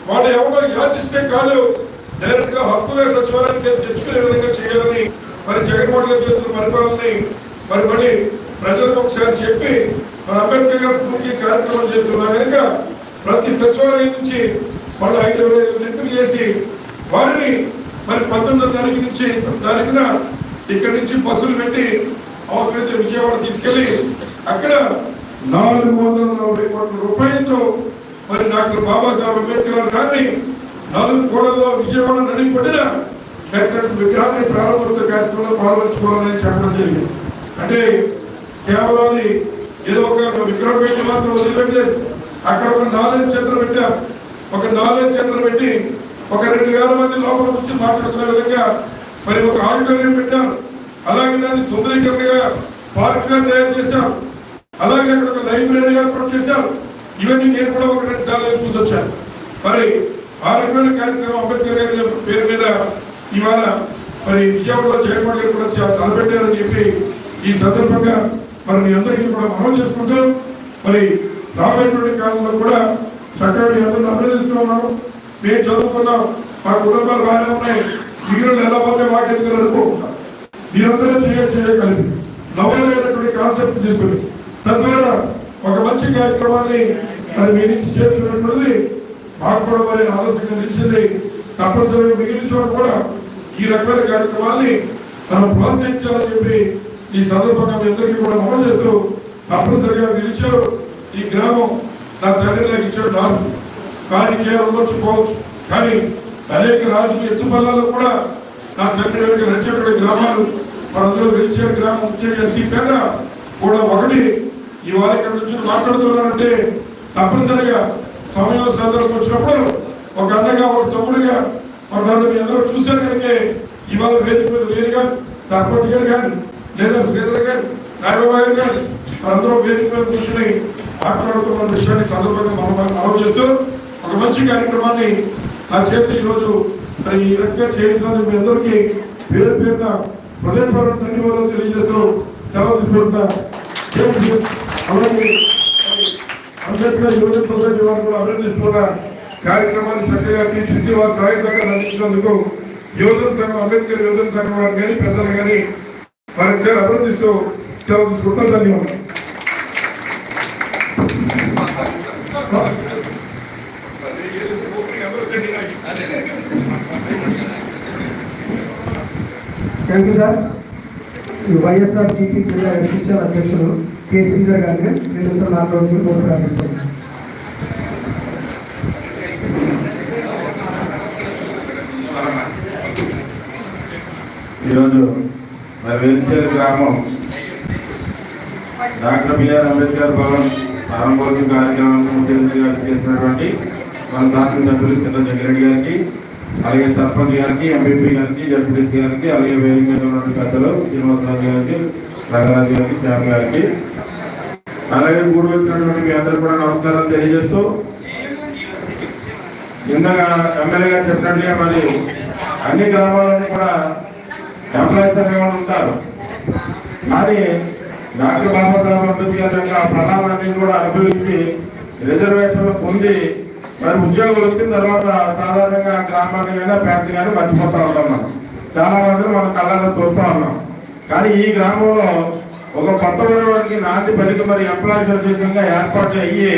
వాళ్ళు ఎవరో యాచిస్తే కాదు డైరెక్ట్ గా హక్కుగా సచివాలయానికి తెచ్చుకునే విధంగా చేయాలని మరి జగన్మోహన్ గారు చేస్తున్న పరిపాలనని మరి మళ్ళీ ప్రజలకు ఒకసారి చెప్పి మన అంబేద్కర్ గారు పూర్తి కార్యక్రమం చేస్తున్నా కనుక ప్రతి సచివాలయం నుంచి వాళ్ళు 5 ఎంపిక చేసి వారిని మరి 19వ తారీఖున ఇక్కడి నుంచి బస్సులు పెట్టి అవసరమైతే విజయవాడ తీసుకెళ్లి అక్కడ 440 కోట్ల రూపాయలతో మరి డాక్టర్ బాబాసాహెబ్ అంబేద్కర్ గారిని 4 కోట్లలో విజయవాడ నడిపడిన విగ్రహాన్ని ప్రారంభోత్సవ కార్యక్రమంలో పాల్గొంచుకోవాలని చెప్పడం జరిగింది. అంటే కేవలం ఏదో ఒక విగ్రహం పెట్టి మాత్రం వదిలిపెట్టలేదు. అక్కడ ఒక నాలెడ్జ్ సెంటర్ పెట్టారు. ఒక నాలెడ్జ్ సెంటర్ పెట్టి ఒక 2000 మంది లోపల వచ్చి మాట్లాడుకునే విధంగా మరి ఒక ఆడిటోరియం పెట్టారు. అలాగే దాన్ని సుందరీకరణగా పార్క్ గా తయారు చేశారు. అలాగే అక్కడ ఒక లైబ్రరీ ఏర్పాటు చేశారు. ఇవన్నీ నేను కూడా 1-2 సార్లు చూసి వచ్చాను. మరి ఆ రకమైన కార్యక్రమం అంబేద్కర్ గారి పేరు మీద ఇవాళ మరి విజయవాడలో జగన్మోహన్ గారు కూడా తలపెట్టారని చెప్పి ఈ సందర్భంగా మరి మీ అందరికీ కూడా మనం చేసుకుంటూ మరి రాబోయేటువంటి కాలంలో కూడా చక్కగా మీ అందరిని అభినందిస్తూ ఉన్నాము. మేము చదువుకున్నాం, మా కుటుంబాలు బాగానే ఉన్నాయి, మిగిలిన ఎలా పోతే మాకెందుకు అనుకుంటున్నాం. మీరందరూ చేయగలిగి నవమైనటువంటి కాన్సెప్ట్ తీసుకుని తద్వారా ఒక మంచి కార్యక్రమాన్ని మరి మీ నుంచి చేస్తున్నటువంటిది మాకు కూడా మరి ఆలోచనగా నిలిచింది. తప్పనిసరిగా మిగిలిన చోట కూడా ఈ రకమైన కార్యక్రమాన్ని మనం ప్రోత్సహించాలని చెప్పి ఈ సందర్భంగా మీ అందరికీ కూడా అమలు చేస్తూ తప్పనిసరిగా నిలిచారు. ఈ గ్రామం నా తండ్రి నాకు ఇచ్చాడు రాజు, కానీ కేవలం ఉండొచ్చు పోవచ్చు, కానీ అనేక రాజకీయ ఎత్తుపల్లాల్లో కూడా నా తండ్రి గారికి నచ్చేటువంటి గ్రామాలు మనందరూ గెలిచే గ్రామం ముఖ్యంగా ఎస్సీ పేద కూడా ఒకటి. ఇవాళ ఇక్కడ నుంచి మాట్లాడుతున్నారంటే తప్పనిసరిగా సమయం సందర్భం వచ్చినప్పుడు ఒక అన్నగా ఒక తమ్ముడిగా నన్ను మీ అందరూ చూశారు కనుక ఇవాళ వేదిక మీద లేని కానీ సర్పంచ్ గారు కానీ లేదా శ్రీధర్ గారు నాగబాబు గారు కానీ మనందరూ వేదిక మీద కూర్చుని మాట్లాడుతున్న విషయాన్ని సందర్భంగా మనం అమలు చేస్తూ ఒక మంచి కార్యక్రమాన్ని నా చేతి ఈరోజు మరి ఈ రకంగా చేయించినందుకు మీ అందరికీ పేరు పేరున హృదయపూర్వక ధన్యవాదాలు తెలియజేస్తూ సెలవు తీసుకుంటా. అలాగే అంబేద్కర్ యువజన సొసైటీ వారు కూడా అభినందిస్తున్న కార్యక్రమాన్ని చక్కగా తీర్చిదిద్ది వారి సహాయకంగా అందించినందుకు యువజన సంఘం అంబేద్కర్ యువజన సంఘం వారు కానీ పెద్దలు కానీ వారికి అభినందిస్తూ సెలవు తీసుకుంటాం. ధన్యవాదాలు. Thank you sir. వైఎస్ఆర్సీపీ జిల్లా ఎస్ఎస్ఎల్ అధ్యక్షులు కె శ్రీధర్ గారిని 2 నిమిషాలు మాట్లాడుతూ ప్రారంభిస్తున్నారు. ఈరోజు మరి వెలిచేరు గ్రామం డాక్టర్ బిఆర్ అంబేద్కర్ భవన్ ప్రారంభోత్సవ కార్యక్రమానికి ముఖ్యమంత్రి గారు చేసినటువంటి మన శాసనసభ్యులు చిన్న జగ్గిరెడ్డి గారికి, అలాగే సర్పంచ్ గారికి, ఎంపీపీ గారికి, జడ్పీటీసీ గారికి, అలాగే వేదిక మీద ఉన్నటువంటి పెద్దలు శ్రీనివాసరాజు గారికి, రంగరాజు గారికి, శ్యామ్ గారికి, అలాగే కూడి వచ్చినటువంటి మీ అందరూ కూడా నమస్కారాలు తెలియజేస్తూ ఇందాక ఎమ్మెల్యే గారు చెప్పినట్టుగా మరి అన్ని గ్రామాలను కూడా ఎంప్లాయీస్ అనేవాళ్ళు ఉంటారు. కానీ డాక్టర్ బాబాసాహెబ్ అంబేద్కర్ యొక్క ఫలాన్ని కూడా అనుభవించి రిజర్వేషన్లు పొంది మరి ఉద్యోగులు వచ్చిన తర్వాత సాధారణంగా గ్రామాన్ని కానీ పేట కానీ మర్చిపోతా ఉంటాం. మనం చాలా మంది మనం కళ్ళలో చూస్తూ ఉన్నాం. కానీ ఈ గ్రామంలో ఒక కొత్త వర్గానికి నాంది పలికి మరి ఎంప్లాయీస్ అసోసియేషన్గా ఏర్పాటు అయ్యి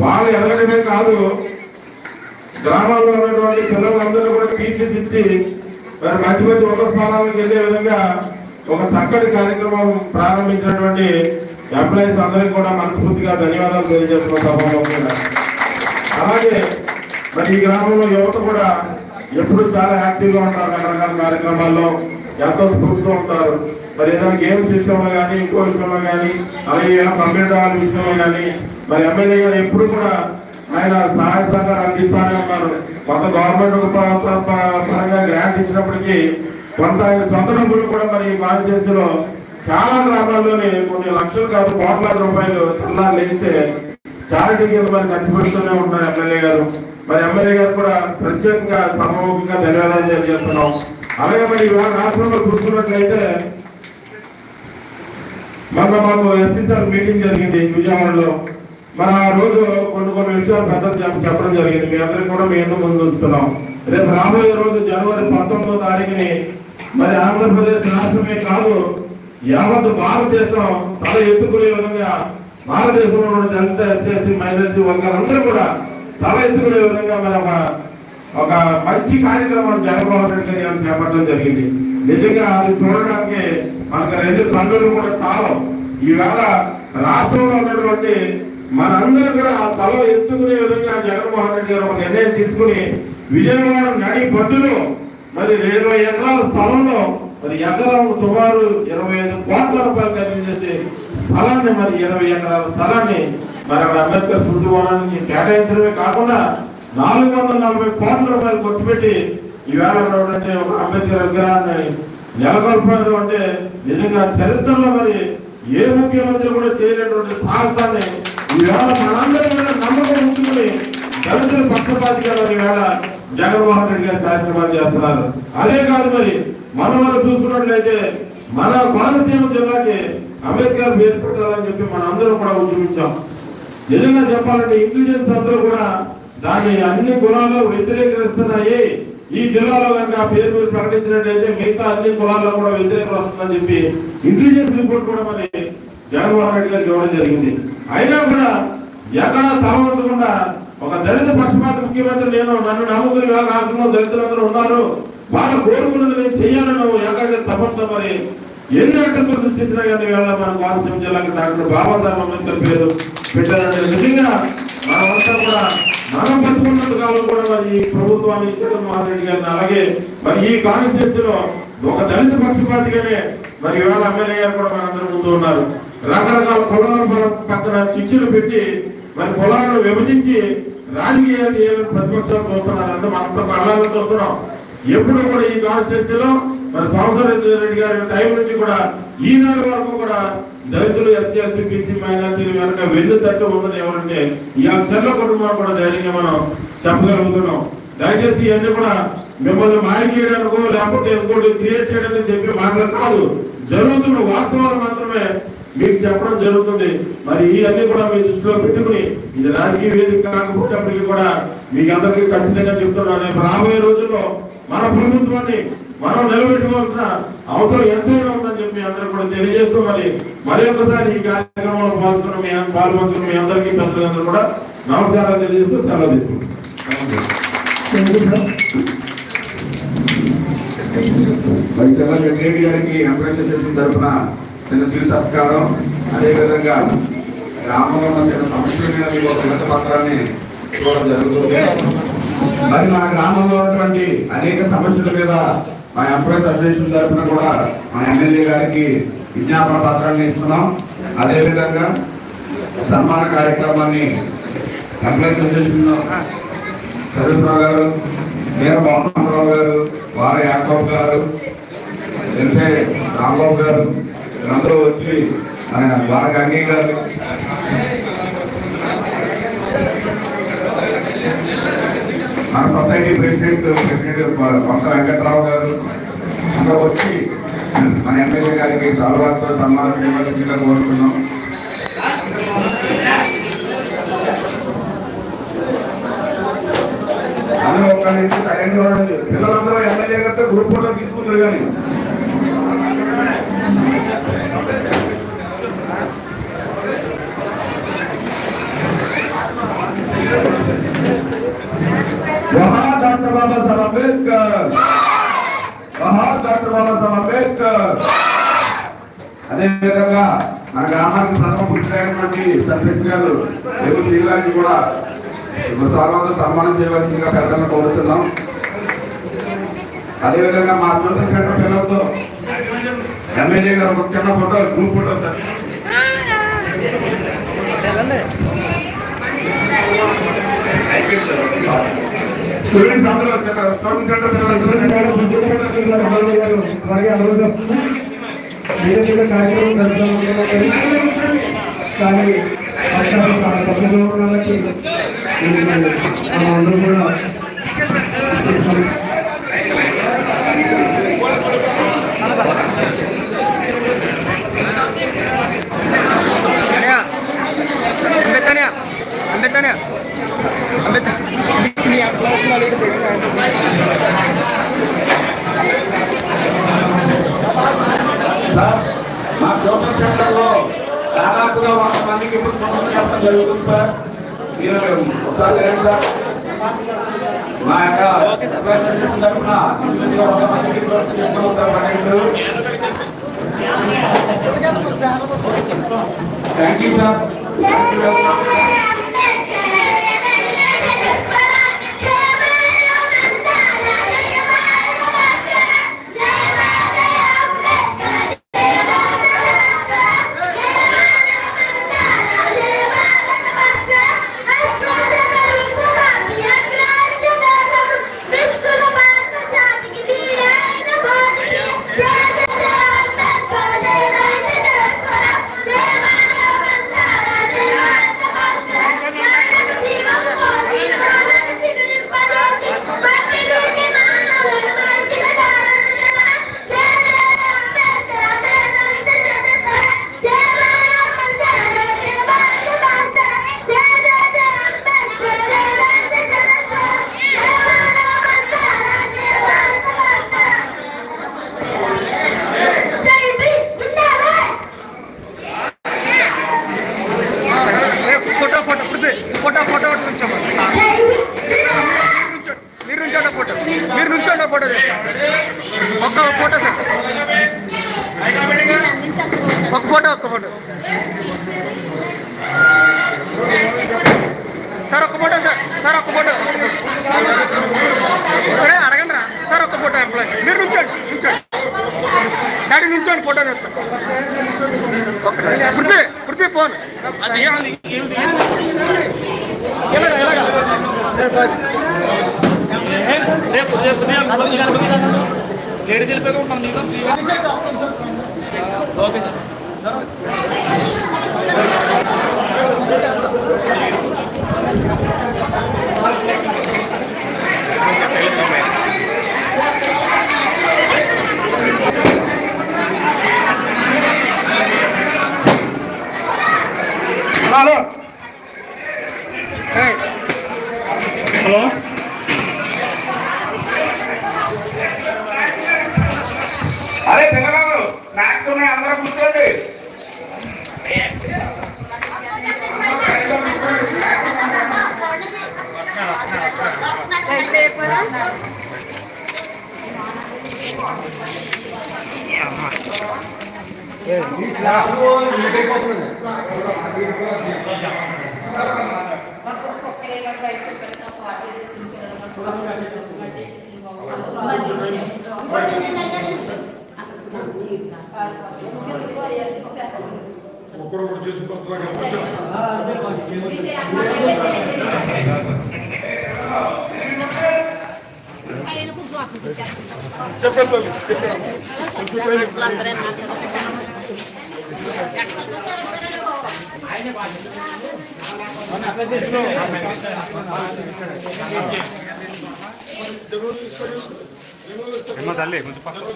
వాళ్ళు ఎదగడమే కాదు, గ్రామాల్లో ఉన్నటువంటి పిల్లలందరూ కూడా తీర్చిదిద్ది మరి మంచి మంచి ఉన్నత స్థానాలకు వెళ్ళే విధంగా ఒక చక్కటి కార్యక్రమం ప్రారంభించినటువంటి ఎంప్లాయీస్ అందరికీ కూడా మనస్ఫూర్తిగా ధన్యవాదాలు తెలియజేస్తున్నాం. అలాగే మరి ఈ గ్రామంలో యువత కూడా ఎప్పుడు చాలా యాక్టివ్గా ఉంటారు. రకరకాల కార్యక్రమాల్లో ఎంతో స్ఫూర్తిగా ఉంటారు. మరి ఏదైనా గేమ్స్ విషయంలో కానీ, ఇంకో విషయంలో కానీ, అలాగే కంప్యూటర్ విషయంలో కానీ మరి ఎమ్మెల్యే గారు ఎప్పుడు కూడా ఆయన సహాయ సహకారం అందిస్తానే ఉన్నారు. కొంత గవర్నమెంట్ పరంగా గ్రాంట్ ఇచ్చినప్పటికీ కొంత ఆయన సొంత డబ్బులు కూడా మరి కాన్స్టిట్యూన్సీలో చాలా గ్రామాల్లోనే కొన్ని లక్షలు కాదు కోట్లాది రూపాయలు చల్లాలు లేస్తే చారిటీ కింద మరి ఖర్చు పెడుతూనే ఉంటారు ఎమ్మెల్యే గారు. మరి ఎమ్మెల్యే గారు కూడా ప్రత్యేకంగా సమూహంగా ధన్యవాదాలు తెలియజేస్తున్నాం. అలాగే మరి ఇవాళ రాష్ట్రంలో చూసుకున్నట్లయితే మొన్న మాకు ఎస్సీసార్ మీటింగ్ జరిగింది విజయవాడలో. మరి ఆ రోజు కొన్ని విషయాలు పెద్దలు చెప్పడం జరిగింది. మీ అందరికీ కూడా మీ ఎందుకు ముందు ఉంచుతున్నాం. రేపు రాబోయే రోజు జనవరి 19వ తారీఖుని మరి ఆంధ్రప్రదేశ్ రాష్ట్రమే కాదు యావత్ భారతదేశం తల ఎత్తుకునే విధంగా భారతదేశంలో దళిత ఎస్సీ మైనారిటీ వర్గాలందరూ కూడా తల ఎత్తుకునే విధంగా మరి ఒక మంచి కార్యక్రమాన్ని జగన్మోహన్ రెడ్డి గారు చేపట్టడం జరిగింది. నిజంగా అది చూడడానికి మనకు 2 కన్నులు కూడా చాలా. ఈవేళ రాష్ట్రంలో ఉన్నటువంటి మనందరూ కూడా ఆ తల ఎత్తుకునే విధంగా జగన్మోహన్ రెడ్డి గారు ఒక నిర్ణయం తీసుకుని విజయవాడ నడి బడ్డులో మరి 20 ఎకరాల స్థలంలో మరి ఎకరం సుమారు 25 కోట్ల రూపాయలు ఖరీదు చేసే స్థలాన్ని మరి 20 ఎకరాల స్థలాన్ని మరి అక్కడ అంబేద్కర్ స్మృతి వనానికి కేటాయించడమే కాకుండా 440 కోట్ల రూపాయలు ఖర్చు పెట్టి ఈవేళ ఉన్నటువంటి ఒక అంబేద్కర్ విగ్రహాన్ని నెలకొల్పడం అంటే నిజంగా చరిత్రలో మరి ఏ ముఖ్యమంత్రి కూడా చేయలేటువంటి సాహసాన్ని ఈవేళ మనందరూ కూడా నమ్మకం ఉంచుకుని దళితుల పక్షపాతిగా ఈవేళ జగన్మోహన్ రెడ్డి గారి కార్యక్రమాలు చేస్తున్నారు. అదే కాదు మరి మనం చూసుకున్నట్లయితే మన కోనసీమ జిల్లాకి అంబేద్కర్ పేరు పెట్టాలని చెప్పి మనందరం కూడా ఉద్యమించాం. నిజంగా చెప్పాలంటే ఇంటెలిజెన్స్ అందరూ కూడా దాన్ని అన్ని కులాలు వ్యతిరేకిస్తున్నాయి. ఈ జిల్లాలో కనుక పేరు మీరు ప్రకటించినట్లయితే మిగతా అన్ని కులాల్లో కూడా వ్యతిరేకం వస్తుందని చెప్పి ఇంటెలిజెన్స్ రిపోర్ట్ కూడా మరి జగన్మోహన్ రెడ్డి గారికి ఇవ్వడం జరిగింది. అయినా కూడా ఎక్కడా తలవంచకుండా ఒక దళిత పక్షపాత ముఖ్యమంత్రి నన్ను నమ్ముకుని రాష్ట్రంలో దళితులందరూ ఉన్నారు, వాళ్ళు కోరుకున్నది నేను చెయ్యాలను ఏకాగ్ర తపంతో మరి ఎన్ని అడ్డంకులు సృష్టించినా కానీ వేళ మన కోనసీమ జిల్లాకి డాక్టర్ బాబాసాహెబ్ అంబేద్కర్ పేరు పెట్టారంటే నిజంగా మనమంతా కూడా మనం బతుకున్నంత కాలం కూడా మరి ఈ ప్రభుత్వాన్ని జగన్మోహన్ రెడ్డి గారిని అలాగే మరి ఈ కాన్స్టిట్యూన్సీలో ఒక దళిత పక్షపాతిగానే మరి ఇవాళ ఎమ్మెల్యే గారు కూడా మనందరి ముందు ఉన్నారు. రకరకాల కులాల పక్కన చిచ్చులు పెట్టి మరి కులాలను విభజించి రాజకీయాలు చేయాలని ప్రతిపక్షాలు చూస్తున్నారు. అంత కళ్ళాలను చూస్తున్నాం. ఎప్పుడు కూడా ఈ కాన్స్టిట్యూన్సీలో మరి సోమశేఖర్ రెడ్డి గారి టైం నుంచి కూడా ఈనాడు వరకు కూడా దళితులు ఎస్సీ ఎస్టీ బీసీ మైనార్టీలు వెనక వెన్ను తట్టు ఉన్నది ఏమంటే ఈ చెల్ల కుటుంబం కూడా ధైర్యంగా మనం చెప్పగలుగుతున్నాం. దయచేసి ఇవన్నీ కూడా మిమ్మల్ని మాయం చేయడానికో లేకపోతే ఇంకోటి క్రియేట్ చేయడానికి చెప్పి మాటలు కాదు, జరుగుతున్న వాస్తవాలు మాత్రమే మీకు చెప్పడం జరుగుతుంది. మరి ఇవన్నీ కూడా మీ దృష్టిలో పెట్టుకుని ఇది రాజకీయ వేదిక కాకపోయినప్పటికీ కూడా మీకు అందరికీ ఖచ్చితంగా చెప్తున్నాను, రాబోయే రోజుల్లో మన ప్రభుత్వాన్ని మనం నిలబెట్టుకోవాల్సిన అవసరం ఎంతైనా ఉందని చెప్పి అందరూ కూడా తెలియజేస్తూ మరి ఒక్కసారి ఈ కార్యక్రమంలో పాల్గొంటున్న మీ అందరికీ పెద్దలందరూ కూడా నమస్కారాలు తెలియజేస్తూ సెలవు తీసుకుంటాం. వెంకటరెడ్డి గారికి ఎంప్లాయీ సెషన్ తరఫున చిన్న శివ సత్కారం, అదేవిధంగా గ్రామంలో ఉన్న చిన్న సమస్యల మీద మీకు ఒక వినతి పత్రాన్ని ఇవ్వడం జరుగుతుంది. మరి మన గ్రామంలో ఉన్నటువంటి అనేక సమస్యల మీద మా ఎంప్లాయీస్ అసోసియేషన్ తరఫున కూడా మా ఎమ్మెల్యే గారికి విజ్ఞాపన పత్రాన్ని ఇస్తున్నాం. అదేవిధంగా సన్మాన కార్యక్రమాన్ని ఎంప్లాయీస్ అసోసియేషన్ సరస్వరావు గారు, వీర మోహన్రావు గారు, వార యాకబ్ గారు, ఎల్పే రాంబాబు గారు అందరూ వచ్చి వార గంగయ్య గారు, మన సొసైటీ ప్రెసిడెంట్ కొంత వెంకట్రావు గారు అందరూ వచ్చి మన ఎమ్మెల్యే గారికి సాల్వార్తో సన్మానం చేయవలసిందిగా కోరుతున్నాం. అందరూ ఒక నుంచి సరైన పిల్లలందరూ ఎమ్మెల్యే గారితో గ్రూప్ ఫోటో తీసుకుంటారు. కానీ డాక్టర్ బాబాసాహెబ్ అంబేద్కర్, డాక్టర్ బాబాసాహెబ్ అంబేద్కర్. అదేవిధంగా మన గ్రామానికి ప్రథమ పుట్టినటువంటి సర్పంచ్ గారు శ్రీగారికి కూడా సర్వంతో సన్మానం చేయవలసిందిగా పెద్దలను కోరుతున్నాం. అదేవిధంగా మా చూసిన పిల్లలతో ఎమ్మెల్యే గారు ఒక చిన్న photo group photo sir. Students అందరూ కానీ అందరూ కూడా మా జోసఫ్ సెంటర్లో దాదాపుగా 100 మందికి ఇప్పుడు చెప్పడం జరుగుతుంది సార్. మీరు ఒకసారి రండి సార్. మా యొక్క తరఫున 100 మందికి చెప్తున్నాం సార్. Thank you sir. మీరు నుంచోండి ఫోటో చేస్తాం. ఒక్క ఫోటో సార్, ఒక్క ఫోటో సార్, ఒక్క ఫోటో సార్, సార్ ఒక్క ఫోటో అడగండి రా సార్, ఒక్క ఫోటో ఎంప్లాయీస్. మీరు నుంచోండి డాడీ నుంచోండి ఫోటో చేస్తాం. పృథ్వీ ఫోన్ లేడీ తెలిపే ఉంటాం నీకు. Okay sir. హలో హలో అరే పిల్లలు స్నాక్స్ ఉన్నాయి, అందరూ కూర్చోండి. ఒక్కరొకరు చేసుకుంటారు. చెప్పండి. తల్లి కొంచెం పక్కకు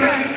రావాలి.